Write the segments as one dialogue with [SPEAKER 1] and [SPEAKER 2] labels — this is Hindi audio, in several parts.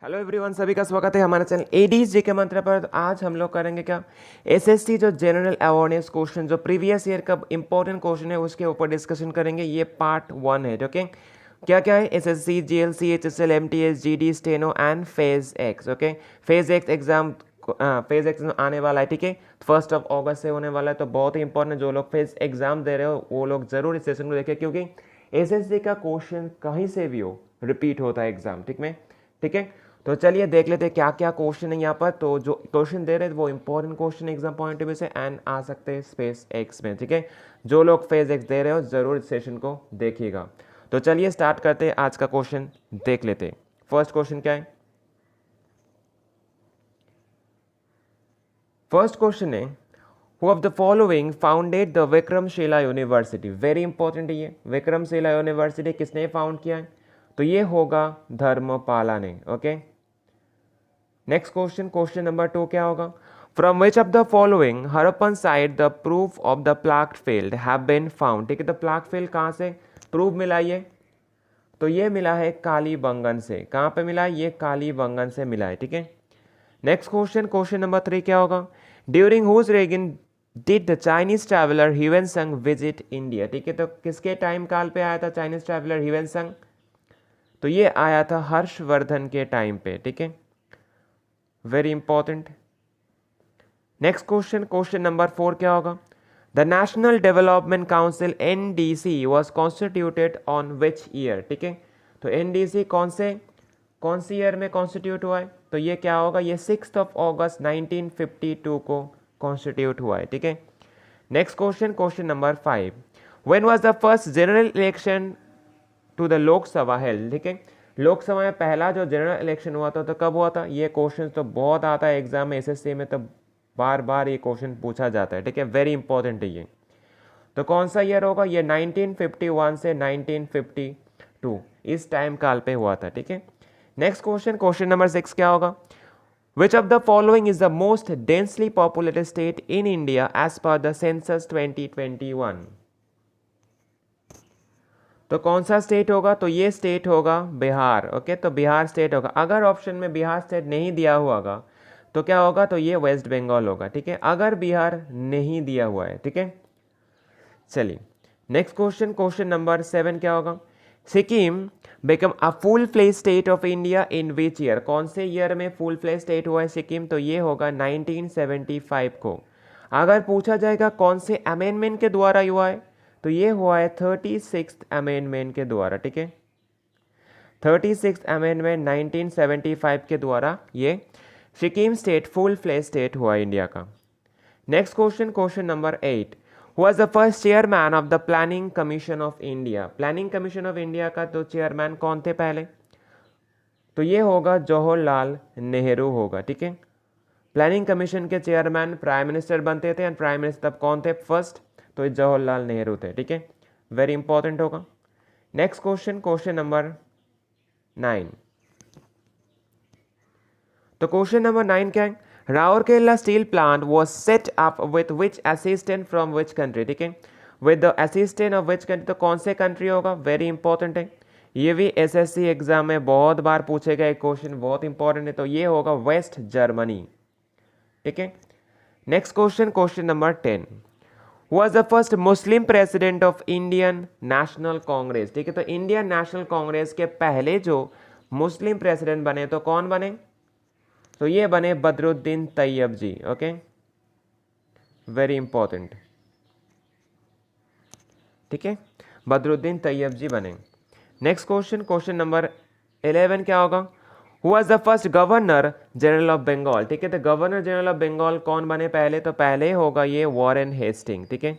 [SPEAKER 1] हेलो एवरीवन, सभी का स्वागत है हमारे चैनल एडीज जी के मंत्र पर। तो आज हम लोग करेंगे क्या, एसएससी जो जनरल अवेयरनेस क्वेश्चन जो प्रीवियस ईयर का इंपॉर्टेंट क्वेश्चन है उसके ऊपर डिस्कशन करेंगे। ये पार्ट 1 है। ओके, क्या क्या है, SSC, GLC, HSL, MTS, GD, steno and phase x. Okay, phase x exam आने वाला है। ठीक है, 1 अगस्त से होने वाला है, तो बहुत ही इंपॉर्टेंट। जो लोग फेज एग्जाम दे रहे हो वो लोग जरूर इस सेशन को देखें, क्योंकि एसएससी का क्वेश्चन कहीं से भी हो रिपीट होता है एग्जाम। ठीक है, तो चलिए देख लेते हैं क्या क्या क्वेश्चन है यहाँ पर। तो जो क्वेश्चन दे रहे हैं वो important question exam point of view से एंड आ सकते हैं स्पेस एक्स में। ठीक है, जो लोग फेज एक्स दे रहे हो जरूर इस सेशन को देखिएगा। तो चलिए स्टार्ट करते हैं, आज का क्वेश्चन देख लेते हैं। फर्स्ट क्वेश्चन क्या है, फर्स्ट क्वेश्चन है, who of the following founded the Vikramshila university. Very important है ये, विक्रमशिला यूनिवर्सिटी किसने फाउंड किया है, तो ये होगा धर्मपाला ने। Okay, next question, question number 2 क्या होगा, from which of the following Harappan site the proof of the ploughed field have been found. ठीक है, द प्लाक्ड फील्ड कहाँ से प्रूफ मिला ये, तो ये मिला है कालीबंगन से। कहाँ पे मिला है, ये कालीबंगन से मिला है। ठीक है, नेक्स्ट क्वेश्चन, क्वेश्चन नंबर 3 क्या होगा, during whose reign did the Chinese traveller Hiuen Tsang visit India. ठीक है, तो किसके टाइम काल पे आया था चाइनीज ट्रैवलर ह्यूएनत्सांग, तो ये आया था हर्षवर्धन के टाइम पे। ठीक है, very important. Next question, question number 4 क्या होगा, the national development council NDC was constituted on which year. ठीक है, तो एनडीसी कौन सी ईयर में कॉन्स्टिट्यूट हुआ है, तो ये क्या होगा, ये 6 अगस्त 1952 को कॉन्स्टिट्यूट हुआ है। ठीक है, next question, question number 5, when was the first general election to the Lok Sabha held. ठीक है, लोकसभा में पहला जो जनरल इलेक्शन हुआ था तो कब हुआ था, ये क्वेश्चन तो बहुत आता है एग्जाम में, एसएससी में तो बार बार ये क्वेश्चन पूछा जाता है। ठीक है, वेरी इंपॉर्टेंट है ये। तो कौन सा ईयर होगा, ये 1951 से 1952 इस टाइम काल पे हुआ था। ठीक है, नेक्स्ट क्वेश्चन, क्वेश्चन नंबर 6 क्या होगा, which of the following is the most densely populated state in India as per the census 2021। तो कौन सा स्टेट होगा, तो ये स्टेट होगा बिहार। ओके, तो बिहार स्टेट होगा। अगर ऑप्शन में बिहार स्टेट नहीं दिया हुआ होगा तो क्या होगा, तो ये वेस्ट बंगाल होगा। ठीक है, अगर बिहार नहीं दिया हुआ है। ठीक है, चलिए नेक्स्ट क्वेश्चन, क्वेश्चन नंबर 7 क्या होगा, Sikkim become a full fledge state of India in which year. कौन से ईयर में फुल फ्लेज स्टेट हुआ है सिक्किम, तो ये होगा 1975 को। अगर पूछा जाएगा कौन से अमेंडमेंट के द्वारा हुआ है, तो ये हुआ है 36th अमेंडमेंट के द्वारा। ठीक है, 36th अमेंडमेंट 1975 के द्वारा ये Sikkim state full fledge state हुआ इंडिया का। Next question, question number 8, was the first chairman of the planning commission of India. Planning commission of India का तो चेयरमैन कौन थे पहले, तो ये होगा जवाहरलाल नेहरू होगा। ठीक है, प्लानिंग कमीशन के चेयरमैन प्राइम मिनिस्टर बनते थे एंड प्राइम मिनिस्टर तब कौन थे फर्स्ट, तो जवाहरलाल नेहरू थे। ठीक है, वेरी इंपॉर्टेंट होगा। नेक्स्ट क्वेश्चन, क्वेश्चन नंबर 9, तो क्वेश्चन नंबर 9 क्या है, Rourkela steel plant was set up with which assistant from which country. ठीक है, with the assistant of which country, तो कौन से कंट्री होगा, वेरी इंपॉर्टेंट है। ये भी एसएससी एग्जाम में बहुत बार पूछे गए क्वेश्चन, बहुत इंपॉर्टेंट है, तो ये होगा वेस्ट जर्मनी। ठीक है, next question, question number 10, was the first Muslim president of Indian National Congress. ठीक है, तो इंडियन नेशनल कांग्रेस के पहले जो मुस्लिम प्रेसिडेंट बने तो कौन बने, तो ये बने Badruddin Tyab ji. Okay, very important. ठीक है, बदरुद्दीन तैयब जी बने। नेक्स्ट क्वेश्चन, क्वेश्चन नंबर 11 क्या होगा, who was the first governor general of Bengal. ठीक है, तो गवर्नर जनरल ऑफ बंगाल कौन बने पहले, तो पहले होगा ये वॉरेन हेस्टिंग। ठीक है,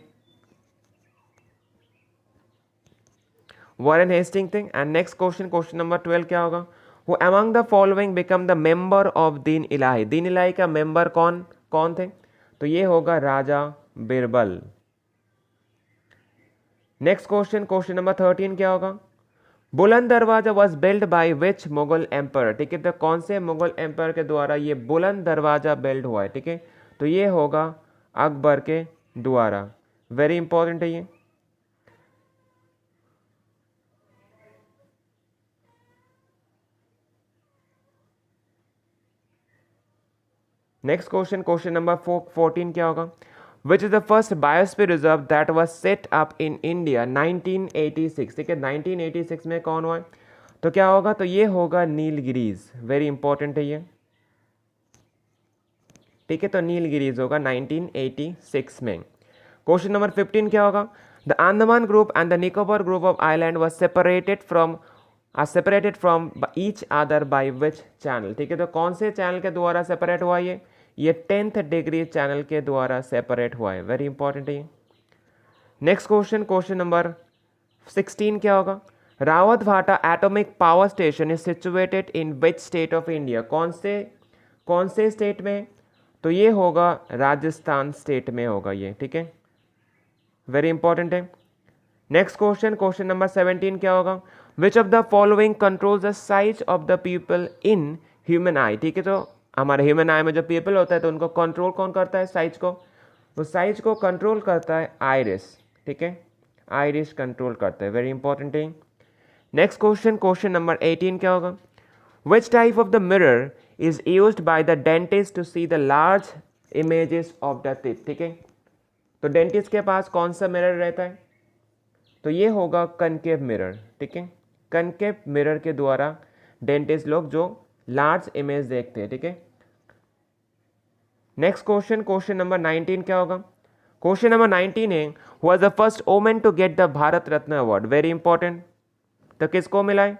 [SPEAKER 1] वॉरेन हेस्टिंग थे। And next question, question number 12 क्या होगा, who among the following become the member of Din Ilahi. दीन इलाही का मेंबर कौन कौन थे, तो ये होगा Raja Birbal. Next question, question number 13 क्या होगा, Buland Darwaza was build by which Mughal emperor. ठीक है, तो कौन से मुगल एम्पर के द्वारा ये बुलंद दरवाजा बिल्ड हुआ है। ठीक है, तो ये होगा अकबर के द्वारा। वेरी इंपॉर्टेंट है ये। नेक्स्ट क्वेश्चन, क्वेश्चन नंबर 14 क्या होगा? Which is the first biosphere reserve that was set up in India 1986? ठीक है, 1986 में कौन हुआ है? तो क्या होगा? तो ये होगा नीलगिरीज, वेरी इंपॉर्टेंट है ये। ठीक है, तो नीलगिरीज होगा 1986 में। क्वेश्चन नंबर 15 क्या होगा? The Andaman group and the Nicobar group of island was separated from each other by which channel? ठीक है, तो कौन से चैनल के द्वारा सेपरेट हुआ ये 10th डिग्री चैनल के द्वारा सेपरेट हुआ है, वेरी इंपॉर्टेंट है ये। नेक्स्ट क्वेश्चन, क्वेश्चन नंबर 16 क्या होगा? रावत भाटा atomic power station is situated in which state of India? कौन से स्टेट में? तो ये होगा राजस्थान स्टेट में होगा ये। ठीक है, वेरी इंपॉर्टेंट है। नेक्स्ट क्वेश्चन, क्वेश्चन नंबर 17 क्या होगा? Which of the following controls the size of the people in human आई? ठीक है, तो हमारे ह्यूमन आई में जो पीपल होता है तो उनको कंट्रोल कौन करता है? साइज को। तो साइज को कंट्रोल करता है आइरिस। ठीक है, आइरिस कंट्रोल करता है, वेरी इंपॉर्टेंट है। नेक्स्ट क्वेश्चन, क्वेश्चन नंबर 18 क्या होगा? Which type of the mirror is used by the dentist to see the large images of the teeth? ठीक है, तो डेंटिस्ट के पास कौन सा मिरर रहता है? तो ये होगा कनकेव मिरर। ठीक है, कनकेव मिरर के द्वारा डेंटिस्ट लोग जो लार्ज इमेज देखते हैं। ठीक है, नेक्स्ट क्वेश्चन, क्वेश्चन नंबर 19 क्या होगा? क्वेश्चन नंबर 19 है, who was the first woman to get the Bharat Ratna award? Very important. तो किसको मिला है?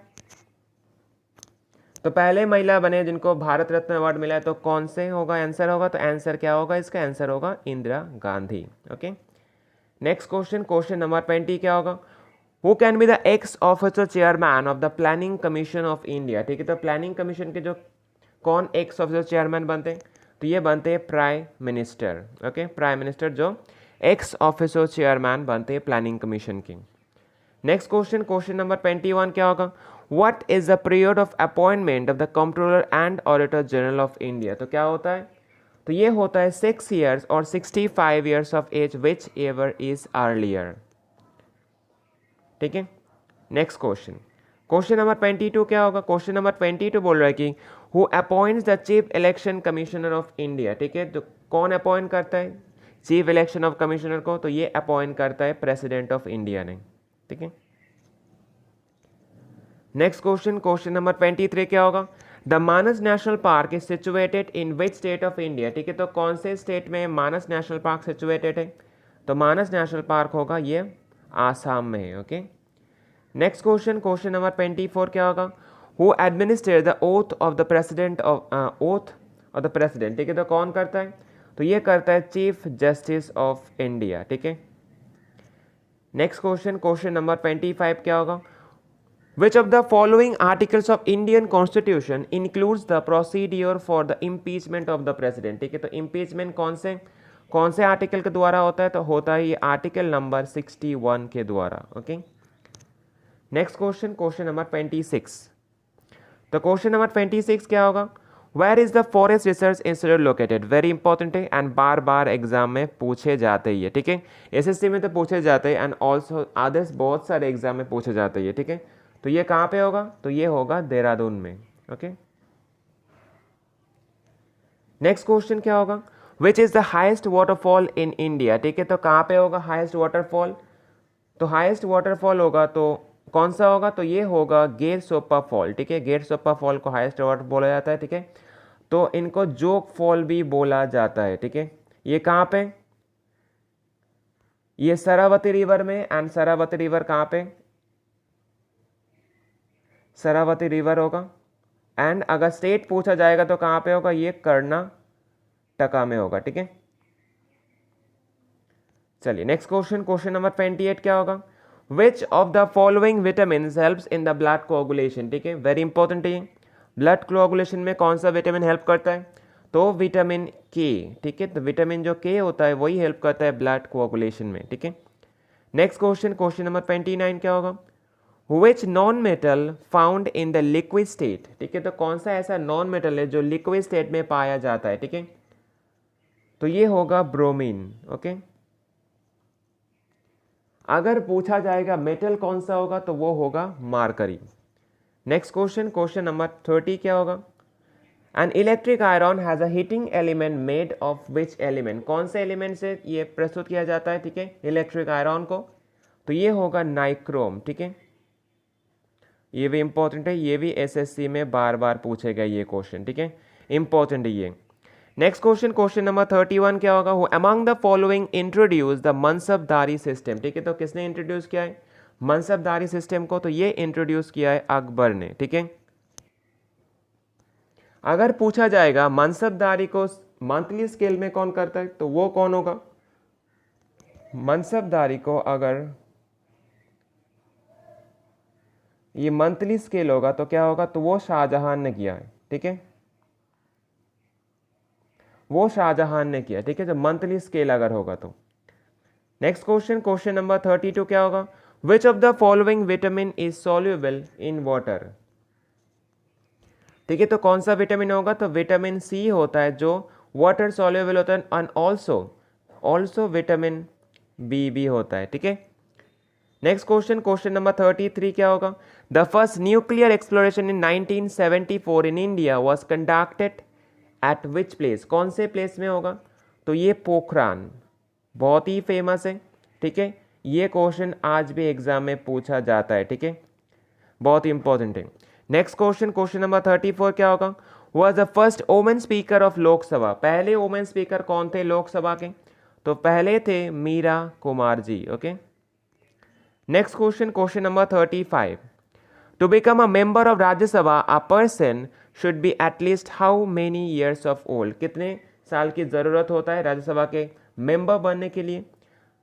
[SPEAKER 1] तो पहले महिला बने जिनको भारत रत्न अवार्ड मिला है, तो कौन से होगा आंसर होगा? तो आंसर क्या होगा? इसका आंसर होगा Indira Gandhi. Okay, next question, question number 20 क्या होगा? Who can be the x officer chairman of the planning commission of India? ठीक है, तो प्लानिंग कमीशन के जो कौन एक्स ऑफिसर चेयरमैन बनते हैं? तो ये बनते हैं prime minister. Okay, prime minister जो एक्स ऑफिसर चेयरमैन बनते हैं प्लानिंग कमीशन की। नेक्स्ट क्वेश्चन, क्वेश्चन नंबर 21 क्या होगा? What is the period of appointment of the controller and auditor general of India? तो क्या होता है? तो ये होता है 6 years और 65 years of age, whichever is earlier. ठीक है, नेक्स्ट क्वेश्चन, क्वेश्चन नंबर 22 क्या होगा? क्वेश्चन नंबर 22 बोल रहा है कि who appoints the chief election commissioner of India? ठीक है, तो कौन अपॉइंट करता है चीफ इलेक्शन ऑफ कमिश्नर को? तो ये अपॉइंट करता है प्रेसिडेंट ऑफ इंडिया ने। ठीक है, नेक्स्ट क्वेश्चन, क्वेश्चन नंबर 23 क्या होगा? The Manas national park is situated in which state of India? ठीक है, तो कौन से स्टेट में मानस नेशनल पार्क सिचुएटेड है? तो मानस नेशनल पार्क होगा ये आसाम में है। Okay, next question, question number 24 क्या होगा? Who administer the oath of the president ठीक है, तो कौन करता है? तो ये करता है चीफ जस्टिस ऑफ इंडिया। ठीक है, नेक्स्ट क्वेश्चन, क्वेश्चन नंबर 25 क्या होगा? Which of the following articles of Indian Constitution includes the procedure for the impeachment of the president? ठीक है, तो impeachment कौन से आर्टिकल के द्वारा होता है? तो होता है ये आर्टिकल नंबर 61 के द्वारा। Okay, next question, question number 26। तो क्वेश्चन नंबर 26 क्या होगा? Where is the forest research institute located? Very important है एंड बार बार एग्जाम में पूछे जाते हैं। ठीक है, एसएससी में तो पूछे जाते हैं एंड ऑल्सो अदर्स बहुत सारे एग्जाम में पूछे जाते हैं। ठीक है, तो ये कहाँ पे होगा? तो ये होगा देहरादून में। ओके, नेक्स्ट क्वेश्चन क्या होगा? Which is the highest waterfall in India? ठीक है, तो कहाँ पे होगा हाइस्ट वाटरफॉल? तो हाइस्ट वाटरफॉल होगा तो कौन सा होगा? तो ये होगा गेर सोपा फॉल। ठीक है, गेर सोपा फॉल को हाइस्ट वाटर बोला जाता है। ठीक है, तो इनको जोग फॉल भी बोला जाता है। ठीक है, ये कहाँ पे? ये शरावती रिवर में। एंड शरावती रिवर कहाँ पे? शरावती रिवर होगा। एंड अगर स्टेट पूछा जाएगा तो कहाँ पे होगा? ये कर्नाटका में होगा। ठीक है, चलिए नेक्स्ट क्वेश्चन, क्वेश्चन नंबर 28 क्या होगा? Which of the following vitamin helps in the blood coagulation? ठीक है, वेरी इंपॉर्टेंट है। ब्लड कोआगुलेशन में कौन सा विटामिन हेल्प करता है? तो विटामिन के। ठीक है, तो विटामिन जो के होता है वही हेल्प करता है ब्लड कोआगुलेशन में। ठीक है, नेक्स्ट क्वेश्चन, क्वेश्चन नंबर 29 क्या होगा? Which non metal found in the liquid state? ठीक है, तो कौन सा ऐसा नॉन मेटल है जो लिक्विड स्टेट में पाया जाता है? ठीक है, तो ये होगा ब्रोमीन। ओके, अगर पूछा जाएगा मेटल कौन सा होगा तो वो होगा Mercury. Next question, question number 30 क्या होगा? An electric iron has a heating element made of which element, कौन से एलिमेंट से ये प्रस्तुत किया जाता है, ठीक है, इलेक्ट्रिक आयरन को, तो ये होगा नाइक्रोम, ठीक है, ये भी इंपॉर्टेंट है, ये भी एसएससी में बार बार पूछे गए ये क्वेश्चन, ठीक है, इंपॉर्टेंट है ये। नेक्स्ट क्वेश्चन, क्वेश्चन नंबर 31 क्या होगा, among the following introduce the मनसबदारी system, ठीक है, तो किसने इंट्रोड्यूस किया है मनसबदारी सिस्टम को, तो ये इंट्रोड्यूस किया है अकबर ने, ठीक है। अगर पूछा जाएगा मनसबदारी को मंथली स्केल में कौन करता है, तो वो कौन होगा, मनसबदारी को अगर ये मंथली स्केल होगा तो क्या होगा, तो वो शाहजहां ने किया है, ठीक है, वो शाहजहां ने किया, ठीक है, जब मंथली स्केल अगर होगा तो। नेक्स्ट क्वेश्चन, क्वेश्चन नंबर 32 क्या होगा, which of the following vitamin is soluble in water, ठीक है, तो कौन सा विटामिन होगा, तो विटामिन सी होता है जो वाटर सॉल्युबल होता है, एंड ऑल्सो विटामिन बी भी होता है, ठीक है। नेक्स्ट क्वेश्चन, क्वेश्चन नंबर 33 क्या होगा, the first nuclear exploration in 1974 in India was conducted at which place, कौन से प्लेस में होगा, तो ये पोखरान, बहुत ही फेमस है, ठीक है, ये क्वेश्चन आज भी एग्जाम में पूछा जाता है, ठीक है, बहुत ही इंपॉर्टेंट है। नेक्स्ट क्वेश्चन, क्वेश्चन नंबर 34 क्या होगा, was the first women speaker of Lok Sabha, पहले वुमेन स्पीकर कौन थे लोकसभा के, तो पहले थे Meera Kumar ji, okay. Next question, question number 35, to become a member of Rajya Sabha a person should be at least how many years of old, कितने साल की ज़रूरत होता है राज्यसभा के मेंबर बनने के लिए,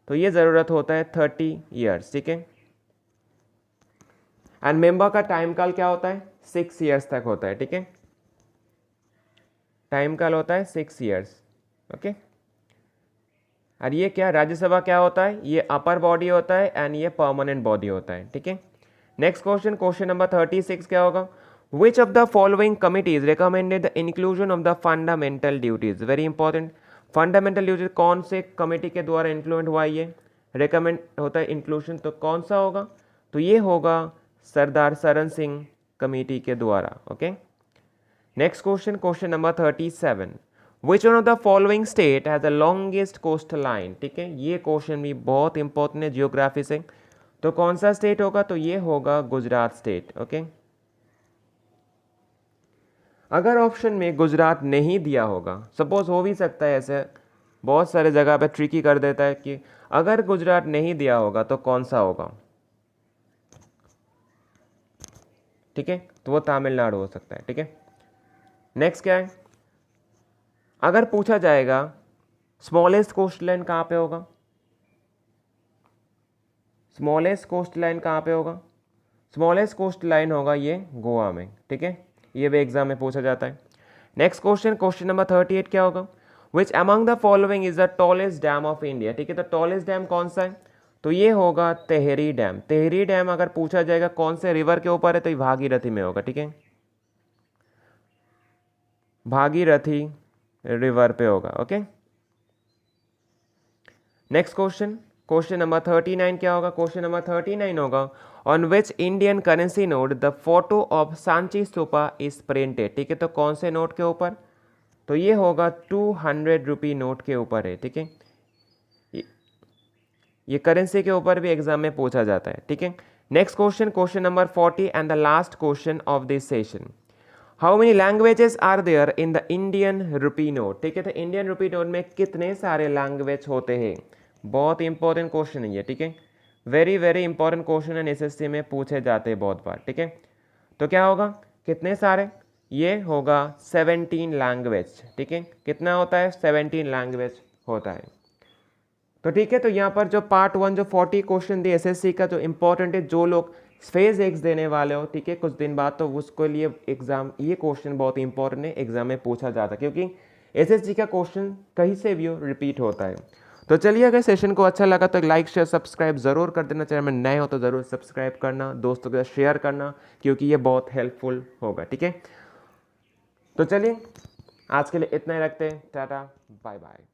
[SPEAKER 1] तो ये ज़रूरत होता है 30 ईयर्स, ठीक है। एंड मेंबर का टाइम काल क्या होता है, 6 ईयर्स तक होता है, ठीक है, टाइम काल होता है 6 ईयर्स, ओके। और ये क्या राज्यसभा क्या होता है, ये अपर बॉडी होता है एंड ये परमानेंट बॉडी होता है, ठीक है। नेक्स्ट क्वेश्चन, क्वेश्चन नंबर 36 क्या होगा, which of the following committees recommended the inclusion of the fundamental duties, very important, fundamental duties कौन से कमेटी के द्वारा इन्फ्लुएंट हुआ, ये रिकमेंड होता है इंक्लूजन, तो कौन सा होगा, तो ये होगा सरदार सरन सिंह कमेटी के द्वारा, okay. Next question, question number 37, which one of the following state has the longest coastal line, ठीक है, ये क्वेश्चन भी बहुत इंपॉर्टेंट है जियोग्राफी से, तो कौन सा स्टेट होगा, तो ये होगा गुजरात स्टेट, ओके। अगर ऑप्शन में गुजरात नहीं दिया होगा, सपोज हो भी सकता है ऐसे, बहुत सारे जगह पे ट्रिकी कर देता है कि अगर गुजरात नहीं दिया होगा तो कौन सा होगा, ठीक है, तो वो तमिलनाडु हो सकता है, ठीक है। नेक्स्ट क्या है, अगर पूछा जाएगा स्मॉलेस्ट कोस्ट लाइन कहाँ पे होगा, स्मॉलेस्ट कोस्ट लाइन कहाँ पे होगा, स्मॉलेस्ट कोस्ट लाइन होगा ये गोवा में, ठीक है, ये भी एग्जाम में पूछा जाता है। नेक्स्ट क्वेश्चन, क्वेश्चन नंबर 38 क्या होगा, which among the following is the tallest dam of India, ठीक है, तो टॉलेस्ट डैम कौन सा है, तो ये होगा तेहरी डैम। तेहरी डैम अगर पूछा जाएगा कौन से रिवर के ऊपर है, तो ये भागीरथी में होगा, ठीक है, भागीरथी रिवर पे होगा, okay. Next question, question number 39 क्या होगा, क्वेश्चन नंबर 39 होगा, on which Indian currency note the photo of Sanchi stupa is printed, ठीक है, तो कौन से नोट के ऊपर, तो ये होगा 200 रुपी नोट के ऊपर है, ठीक है, ये करेंसी के ऊपर भी एग्जाम में पूछा जाता है, ठीक है। Next question, question number 40 and the last question of this session, how many languages are there in the Indian rupee note, ठीक है, तो इंडियन रुपी नोट में कितने सारे लैंग्वेज होते हैं, बहुत इंपॉर्टेंट क्वेश्चन है ये, ठीक है, वेरी वेरी इंपॉर्टेंट क्वेश्चन है, एसएससी में पूछे जाते हैं बहुत बार, ठीक है। तो क्या होगा, कितने सारे, ये होगा 17 लैंग्वेज, ठीक है, कितना होता है 17 लैंग्वेज होता है। तो ठीक है, तो यहाँ पर जो पार्ट 1 जो 40 क्वेश्चन दिए एसएससी का जो इंपॉर्टेंट है, जो लोग फेज एक्स देने वाले हो, ठीक है, कुछ दिन बाद, तो उसके लिए एग्जाम ये क्वेश्चन बहुत इंपॉर्टेंट है, एग्जाम में पूछा जाता है, क्योंकि एसएससी का क्वेश्चन कहीं से भी रिपीट होता है। तो चलिए, अगर सेशन को अच्छा लगा तो एक लाइक शेयर सब्सक्राइब जरूर कर देना, चैनल में नए हो तो जरूर सब्सक्राइब करना, दोस्तों के साथ शेयर करना, क्योंकि ये बहुत हेल्पफुल होगा, ठीक है। तो चलिए, आज के लिए इतना ही रखते हैं, टाटा बाय बाय।